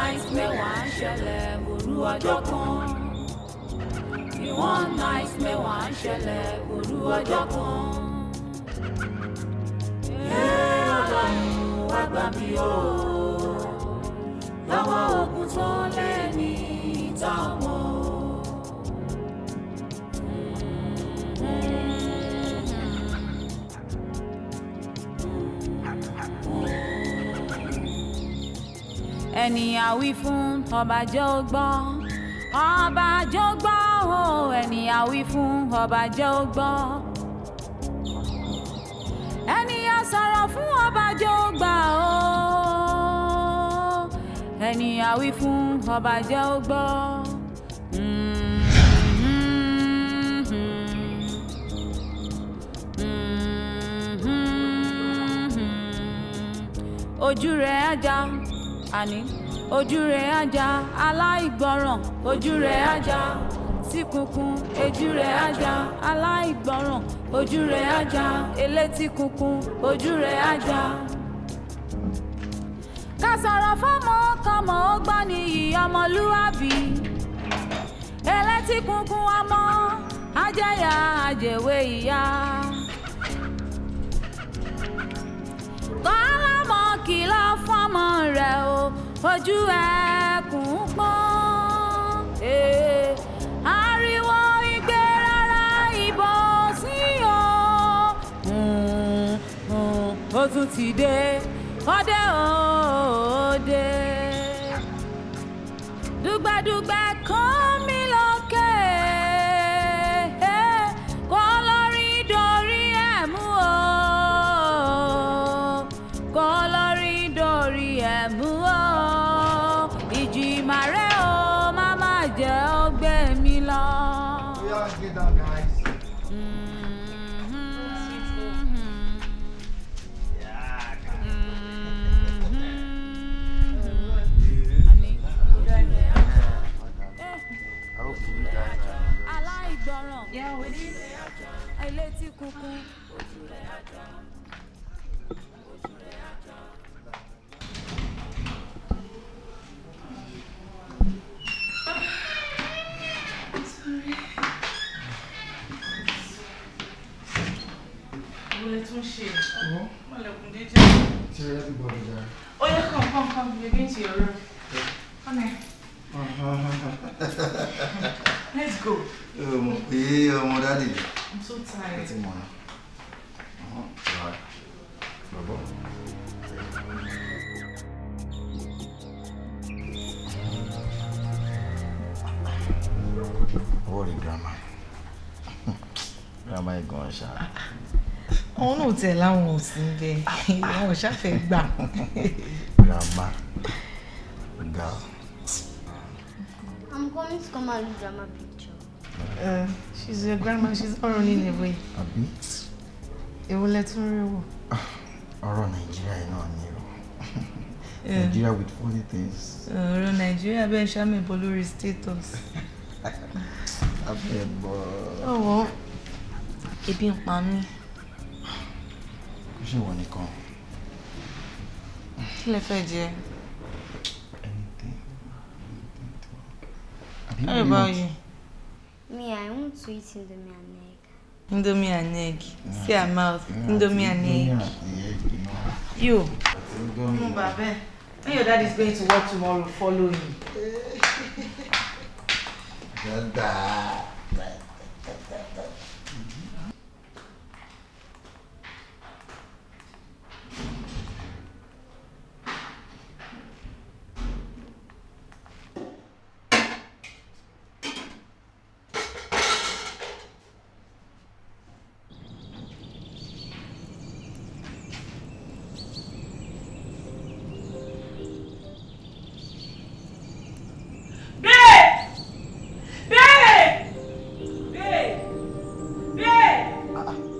night mẹ́wàá ń ṣẹlẹ̀ òru ọjọ́ kan. Ní one night mẹ́wàá ń ṣẹlẹ̀ òru ọjọ́ kan. Ọlọ́run wá gbà mí o lọ́wọ́ ogun tó lé ní ìta ọmọ. Ẹni àwí fún ọba jẹ́ ó gbọ́, ọba jẹ́ ó gbọ́ o. Ẹni àwí fún ọba jẹ́ ó gbọ́, ẹni a sọ̀rọ̀ fún ọba jẹ́ ó gbà o. Ẹni àwí fún ọba jẹ́ ó gbọ́. Ojú rẹ̀ ajá, àní ojú rẹ̀ ajá aláìgbọràn, ojú rẹ̀ ajá sí kunkun, ojú rẹ̀ ajá aláìgbọràn, ojú rẹ̀ ajá elétí kunkun, ojú rẹ̀ ajá. Ká sọ̀rọ̀ fọ́mọ kọ́mọ ó gbọ́ níyì ọmọlúwàbí, elétí kunkun ọmọ ajẹ́yà àjèwé ìyá. Kọ́lọ́mọ kìlọ̀ fọ́mọ rẹ̀ o, ojú ẹkùn pọ́n. Ariwo igbe rárá ìbọn sí o. Ó tún ti dé, ọdẹ òde. Dùgbẹ̀dùgbẹ̀ kan mi lókè, kó lórí dorí ẹ̀ mú o. Kó lórí dorí ẹ̀ mú o. Ìjì màrẹ́ o, má má jẹ́ ó gbé mi lọ. We all get down, guys. Aláìgbọràn. Yeah, we did. Elétí kunkun. Let's share. Oh yeah, come. You're going to your room. Come here. Let's go. Daddy. I'm so tired. Holy grandma. Grandma is going shy. Oh no, tell her won't sing there. Oh, she gbà. Grandma. Girl. I'm coming to come and look grandma picture. She's your grandma. She's not running away. Abi? It will let her go. Ọ̀rọ̀ Nigeria náà ni o. Nigeria with funny things. Ọ̀rọ̀ Nigeria bẹ́ẹ̀ ṣáàmì bọ́ lórí status. Abẹ́ bọ̀. Ọ̀wọ́, ebi ń pa mí. Kò ṣe wọ nìkan. Kí lẹ fẹ́ jẹ? Anything. How about you? Me, I want to eat indomie and egg. Indomie and egg. See her mouth. Indomie and egg. You. No, Babe. When your dad is going to work tomorrow, follow him. Dada.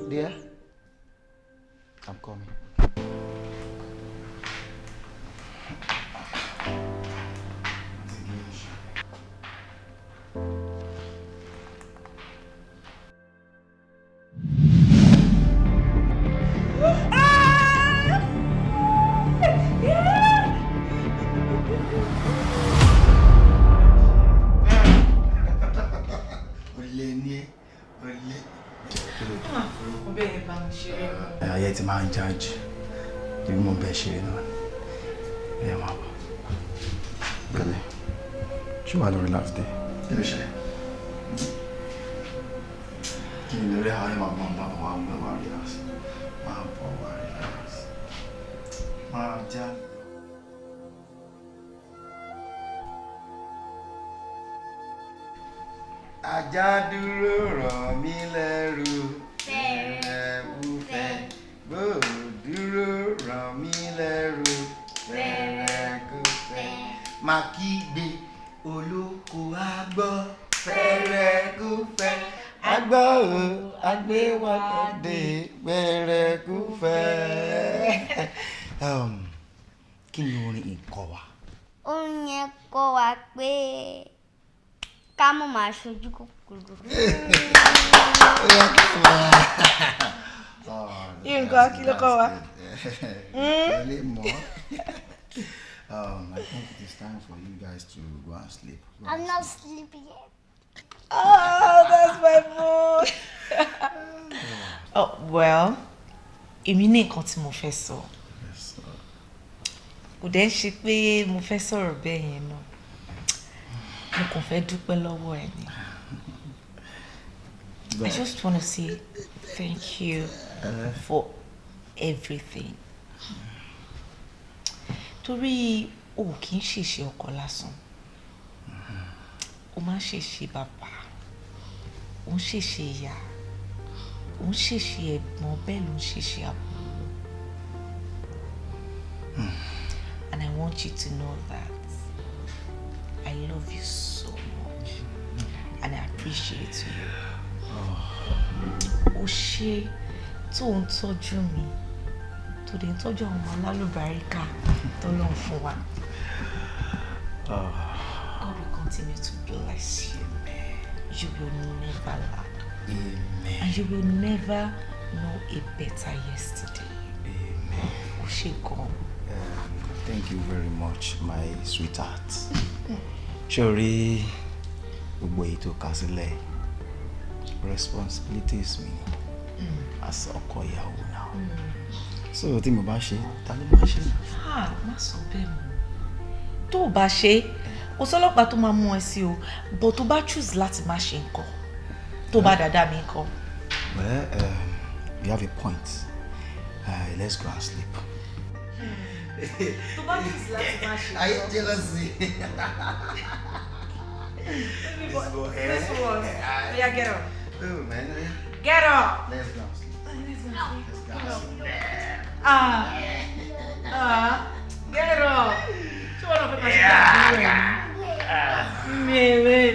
Dear, I'm coming. Ayé ti máa ń jáàjì. Ibi mo bẹ̀ ṣeré náà. Ẹ máa bọ̀. Pẹ̀lẹ́. Ṣé wàá lórí last day? Kí ló ṣe? Kí ni lórí àwọn ẹ̀ma bọ̀ bá wà ń bẹ̀ wá relax? Máa bọ̀ wá relax. Máa já. Ajá dúró rọ̀ mí lẹ́rù. Fẹ́rẹ́kúfẹ́. Bó dúró rọ̀ mí lẹ́rù. Fẹ́rẹ́kúfẹ́. Má kígbe olóko àgbọ̀. Fẹ́rẹ́kúfẹ́. Àgbọ̀ o, àgbéwádé. Fẹ́rẹ́kúfẹ́. Kí ni orin ìkọ wa? Orin yẹn kọ́ wa pé ká mọ̀ máa ṣojú kòkòrò. Nǹkan kí ló kọ́ wa? Really more. I think it is time for you guys to go and sleep. I'm not sleeping yet. Oh, that's my boy. Oh, well, èmi ní nǹkan tí mo fẹ́ sọ. Kò dẹ̀ ṣe pé mo fẹ́ sọ̀rọ̀ bẹ́ẹ̀ yẹn náà. Mo kàn fẹ́ dúpẹ́ lọ́wọ́ ẹ ni. I just want to say thank you for everything. Torí o kì í ṣèṣe ọkọ lásán. O máa ń ṣèṣe bàbá. O ń ṣèṣe ìyá. O ń ṣèṣe ẹ̀gbọ́n bẹ́ẹ̀ ló ń ṣèṣe àbúrò. And I want you to know that I love you so much and I appreciate you. O ṣé tó ń tọ́jú mi, tó dẹ̀ ń tọ́jú àwọn ọmọ alálùbáríkà tó lọ́n fún wa. God will continue to bless you. You will never lack. Amen. And you will never know a better yesterday. Amen. O ṣé gan. Thank you very much, my sweetheart. Ṣorí gbogbo èyí tó kà sílẹ̀ responsibilities mi as ọkọ ìyàwó now. So tí mo bá ṣe, ta ló máa ṣe? Má sọ bẹ́ẹ̀ mọ́. Tó o bá ṣe, kò sọ́lọ́pàá tó máa mú ẹ sí o, but tó bá choose láti má ṣe nǹkan, tó bá dáadáa mi nǹkan. Well, you have a point. Let's go and sleep. Tó bá choose láti má ṣe nǹkan. Are you jealousy? Let's go ahead. Let's go on. Yeah, get up. Oh man. Get up. Let's go and sleep. Let's go. Let's go and sleep. Get up. Ṣé wọ́n lọ fẹ́ máa ṣe àbúrò ẹ̀? Mẹ́rẹ̀.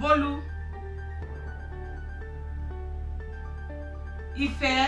Bolu. Ìfẹ́.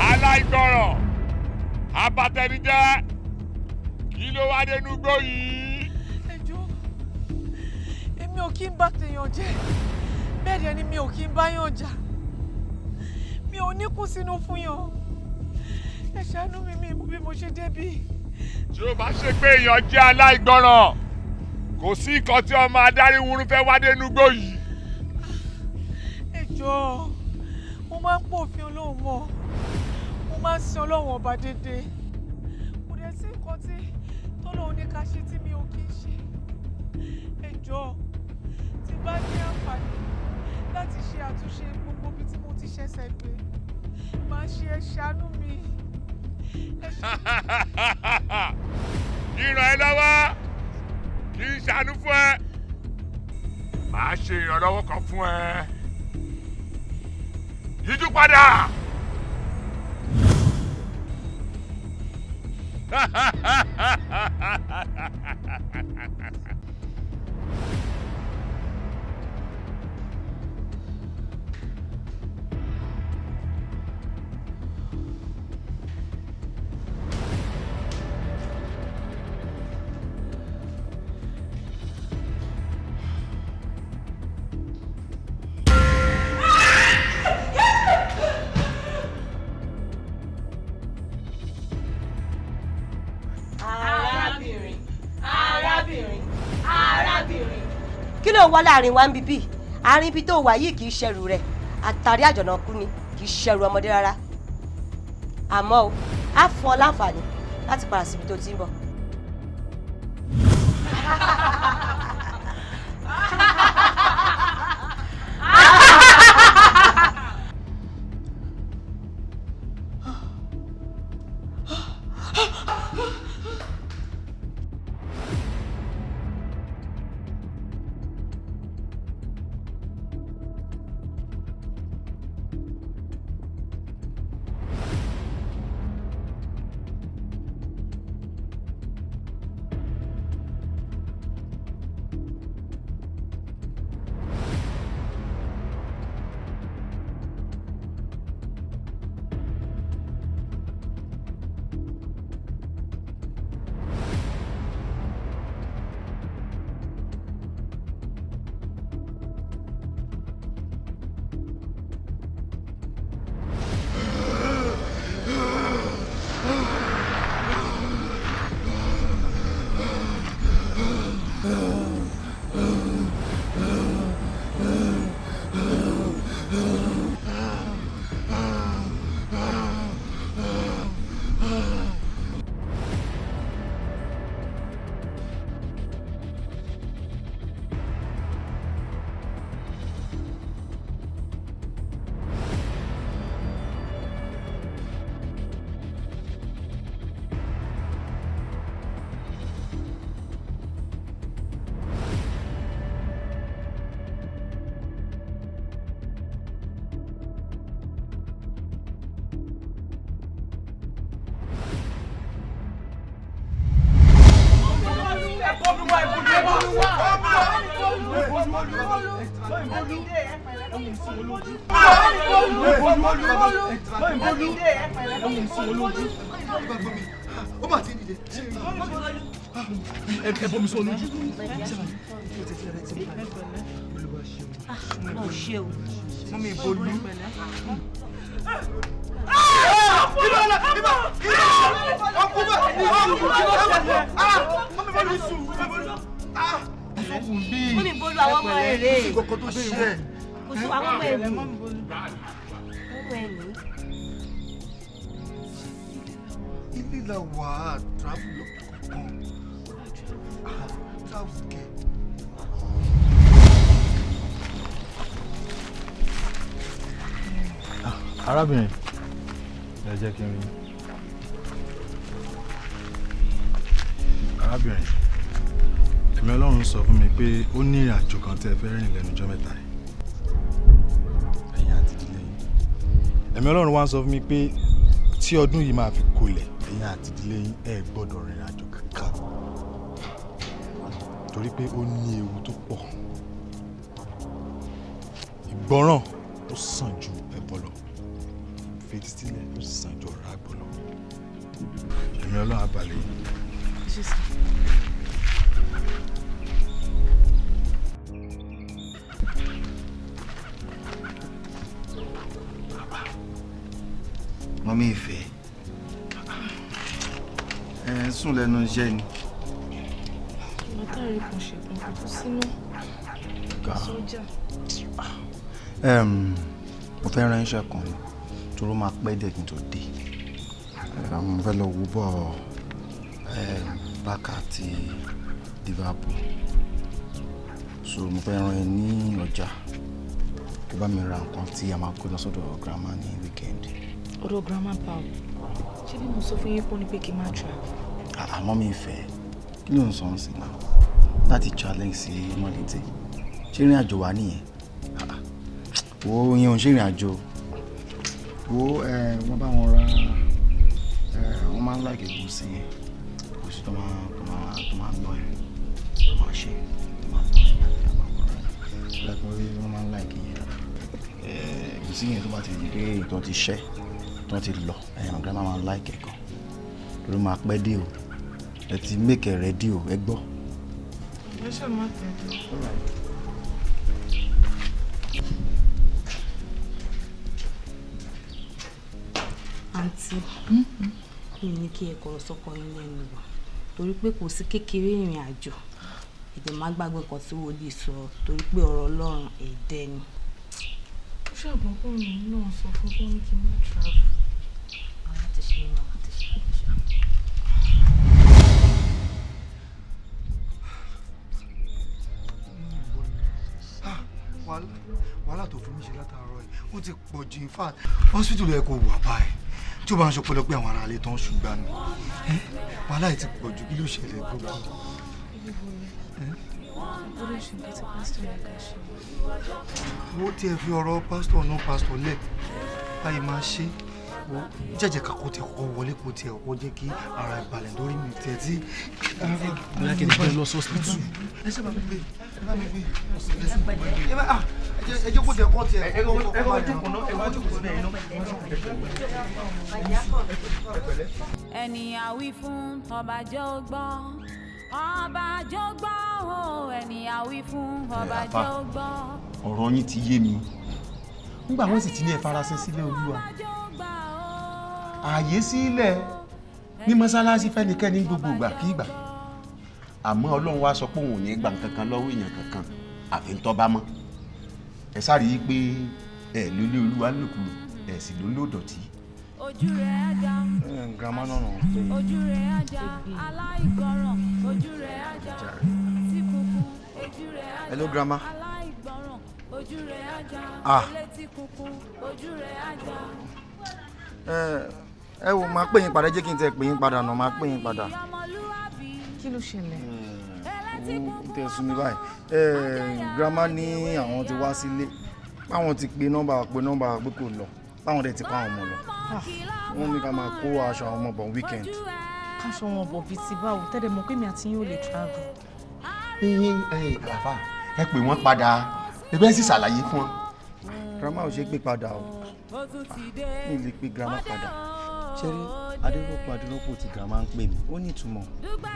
Aláìgbọràn, abatẹnijẹ́, kí ló wá dénú gbó yìí? Ẹjọ́, èmi ò kí ń bá tèèyàn jẹ́, bẹ́ẹ̀ dẹ̀ ni mi ò kí ń báyàn jà. Mi ò ní kú sínú fún yàn. Ẹ ṣàánú mi bí mo ṣe débí. Tí ó bá ṣe pé èèyàn jẹ́ aláìgbọràn, kò sí nǹkan tí ọmọ adarí wúrú fẹ́ wá dénú gbó yìí. Ẹjọ́, mo máa ń pòfin Ọlọ́run mọ́. Mo máa ń sin Ọlọ́run ọba dédé. Kò dẹ̀ sí nǹkan tí tọ́lọ́run ní ká ṣe tí mi ò kí ń ṣe. Ẹjọ́, tí bá ní àǹfààní láti ṣe àtúnṣe gbogbo ibi tí mo ti ṣẹ̀ṣẹ̀ gbé, máa ṣe ẹ ṣàánú mi. Kí ràn ẹ́ lọ́wọ́, kí n ṣàánú fún ẹ. Màá ṣe ìrànlọ́wọ́ kan fún ẹ. Yíjú padà. Kí ló wá láàrin wa ń bíbí? Àárín ibi tó wà yìí kì í ṣẹrù rẹ̀. Àtàrí àjọ̀nàkú ni, kì í ṣẹrù ọmọdé rárá. Àmọ́ o, á fún ọ láǹfààní láti padà síbi tó ti ń bọ̀. Arábìnrin, ẹ jẹ́ kí n rí. Arábìnrin, ẹ̀mí Ọlọ́run sọ fún mi pé ó ní ìrìnàjò kan tí ẹ fẹ́ rìn lẹ́nu ọjọ́ mẹ́ta yìí. Ẹ̀yin àti ìdílé yín. Ẹ ẹ̀mí Ọlọ́run wá sọ fún mi pé tí ọdún yìí máa fi kolẹ̀ ẹ̀yin àti ìdílé yín ẹ gbọ́dọ̀ rìnrìn àjò kankan torí pé ó ní ewu tó pọ̀. Ìgbọràn ó sàn ju ẹbọ lọ, fetísílẹ̀ ó sì sàn ju ọ̀rọ̀ àgbò lọ. ẹ̀mí Ọlọ́run á balẹ̀ yìí. Mọ́mí ìfẹ́ sùn lẹ́nu iṣẹ́ ni. Látàrí kan ṣègùn kò sínú sójà. Mo fẹ́ rán iṣẹ́ kan ni torí ó máa pẹ́ dẹ̀ kí n tó dé. Mo fẹ́ lọ wo bọ́ Bákà àti Liverpool, so mo fẹ́ rán ẹ ní ọjà kó bá mi ra nǹkan tí a máa kó lọ sọ́dọ̀ grandma ní weekend. Ọ̀dọ̀ grandma Paul ṣé bí mo sọ fún yín pọ́ ní pé kí n máa travel. Àmọ́ mi ìfẹ́ kí ló ń sọ sí náà láti challenge sí mọ́lẹ́tì ṣé ìrìn àjò wà nìyẹn? Wo yẹn ò ń ṣe ìrìn àjò wo wọ́n bá wọn ra wọ́n máa ń láìkè gùsì yẹn gùsì tó máa ń lọ ẹ̀ tó máa ṣe wọ́n máa ń láìkè yẹn gùsì yẹn tó bá ti di pé ìtọ́ ti ṣẹ́ tó ti lọ grandma máa ń láìkè gan lórí máa pẹ́ dé o ẹ ti make ẹ ready o ẹ gbọ́. ẹ ṣe máa tẹ̀lé. àǹtí mi ní kí ẹ kọ̀rọ̀ sọ́kọ yín lẹ́nu wá torí pé kò sí kékeré ìrìn àjò èdè má gbàgbé nǹkan tí wòlíì sọ torí pé ọ̀rọ̀ Ọlọ́run èdè ni. ó ṣàgbọ́n fún mi náà sọ fún fún mi kí n má travel. àwọn ti ṣe é máa ti ṣe é ṣá. wàhálà tó fún mi ṣe látàárọ̀ yìí ó ti pọ̀ jù in fact hospital yẹ kó wà báyìí tí ó bá ń sọ pé àwọn ará ilé tán ṣùgbọ́n mi wàhálà yìí ti pọ̀ jù kí ló ṣẹlẹ̀ gbogbo. wo tiẹ̀ fi ọ̀rọ̀ pásítọ̀ náà pásítọ̀ lẹ̀ báyìí máa ṣe wo jẹ́jẹ́ ká kó tiẹ̀ kọ́kọ́ wọlé kó tiẹ̀ kọ́kọ́ jẹ́ kí ara ìbalẹ̀ lórí mi tiẹ̀ tí. bóyá kí n gbé lọ sọ́sìpítù. ẹ ṣe bá mi gbé ẹ bá mi gbé ẹ jẹ́ kó tiẹ̀ kọ́ tiẹ̀. ẹ wọ́n jókòó náà ẹ wọ́n jókòó náà ẹ náà. ẹni àwí fún ọba jẹ́ ó gbọ́ ọba jẹ́ ó gbọ́ o ẹni àwí fún ọba jẹ́ ó gbọ́. ọ̀rọ̀ yín ti yé mi nígbà wọ́n sì ti ní ẹ farasin sílé Olúwa ààyè sílẹ̀ ní mọ́sálásí fẹ́nikẹ́ni gbogbo ìgbà kí ìgbà àmọ́ Ọlọ́run wá sọ pé òun ò ní gbà kankan lọ́wọ́ èèyàn kankan àfi ń tọ́ bá mọ́ ẹ sáré yí pé ẹ lólé Olúwa lòkulò ẹ sì lólé òdọ̀tí. ojú rẹ̀ ajá grandma náà nà pé ojú rẹ̀ ajá aláìgbọràn ojú rẹ̀ ajá tí kúkú ojú rẹ̀ ajá hello grandma. aláìgbọràn ojú rẹ̀ ajá létí kúkú ojú rẹ̀ ajá. ẹ wò máa pè yín padà jẹ́ kí n tẹ́ pè yín padà náà máa pè yín padà. kí ló ṣẹlẹ̀. tẹ sún mi báyìí grandma ní àwọn ti wá sílé báwọn ti pe nọ́mbà pé kò lọ báwọn dẹ̀ ti pa àwọn ọmọ lọ wọ́n ní ká máa kó aṣọ àwọn ọmọ bọ̀ weekend. káṣọ wọn bọ̀ bíi ti báwo tẹ́lẹ̀ mọ̀ pé mi àti yín ò lè travel. àfà ẹ pè wọ́n padà ẹgbẹ́ sì ṣàlàyé fún wọn. grandma ò ṣe pé padà o mi lè pe grandma padà ṣẹ́rí adérọ́pò tí grandma ń pè mí ó ní ìtumọ̀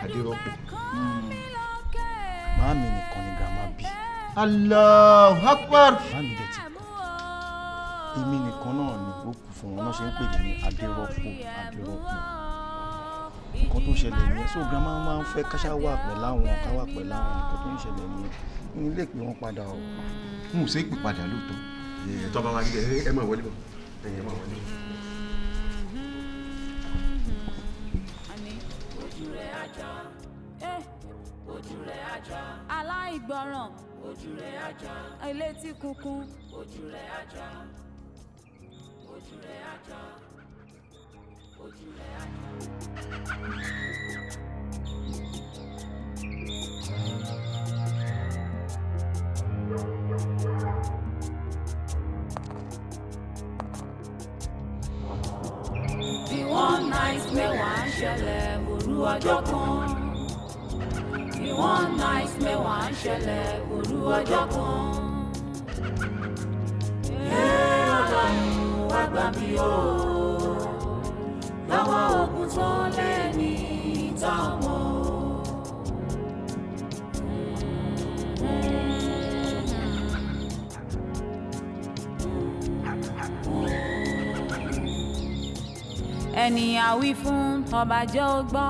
adérọ́pò màámi nìkan ni grandma bí. Allahu Akbar. màámi dẹ̀ ti kú èmi nìkan náà ni ó kù fún wọn náà ṣe ń pè mí ní adérọ́pò nǹkan tó ń ṣẹlẹ̀ nìyẹn so grandma máa ń fẹ́ káṣá wà pẹ̀lú àwọn nǹkan tó ń ṣẹlẹ̀ nìyẹn mi lè pè wọ́n padà o. n ò ṣe é pè padà lóòótọ́ ẹ̀ tọ́ bá wá nílé ẹ máa wọlé bọ̀ ẹ máa wọlé bọ̀. aláìgbọràn ojú rẹ̀ ajá elétí kúnkún ojú rẹ̀ ajá ojú rẹ̀ ajá ojú rẹ̀ ajá. The one night mẹ́wàá ń ṣẹlẹ̀ òru ọjọ́ kan. The one night mẹ́wàá ń ṣẹlẹ̀ òru ọjọ́ kan. Ọlọ́run wá gbà mí o lọ́wọ́ ogun tó lé ní ìta ọmọ. Ẹni àwí fún ọba jẹ́ ó gbọ́.